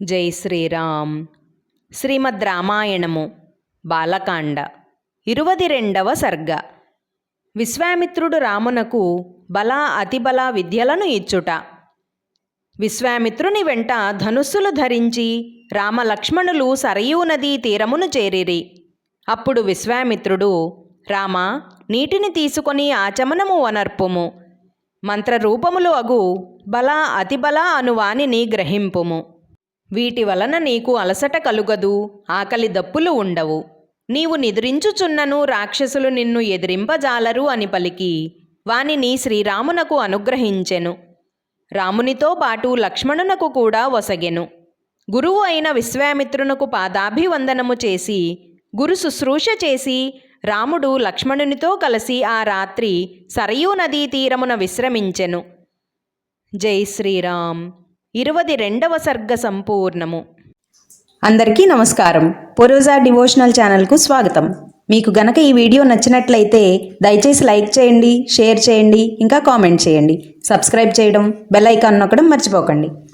జై శ్రీరామ్. శ్రీమద్ రామాయణము బాలకాండ 22వ సర్గ. విశ్వామిత్రుడు రామునకు బల అతిబల విద్యలను ఇచ్చుట. విశ్వామిత్రుని వెంట ధనుస్సులు ధరించి రామలక్ష్మణులు సరయూ నదీ తీరమును చేరిరి. అప్పుడు విశ్వామిత్రుడు, రామా, నీటిని తీసుకొని ఆచమనము వనర్పుము. మంత్రరూపములు అగు బల అతిబల అను వానిని గ్రహింపుము. వీటి వలన నీకు అలసట కలుగదు, ఆకలి దప్పులు ఉండవు. నీవు నిద్రించుచున్నను రాక్షసులు నిన్ను ఎదిరింపజాలరు అని పలికి వానిని శ్రీరామునకు అనుగ్రహించెను. రామునితో పాటు లక్ష్మణునకు కూడా వసగెను. గురువు అయిన విశ్వామిత్రునకు పాదాభివందనము చేసి గురు శుశ్రూష చేసి రాముడు లక్ష్మణునితో కలిసి ఆ రాత్రి సరయూ నదీ తీరమున విశ్రమించెను. జై శ్రీరామ్. 22వ సర్గ సంపూర్ణము. అందరికీ నమస్కారం. పూర్వజా డివోషనల్ ఛానల్కు స్వాగతం. మీకు గనక ఈ వీడియో నచ్చినట్లయితే దయచేసి లైక్ చేయండి, షేర్ చేయండి, ఇంకా కామెంట్ చేయండి. సబ్స్క్రైబ్ చేయడం, బెల్ ఐకాన్ నొక్కడం మర్చిపోకండి.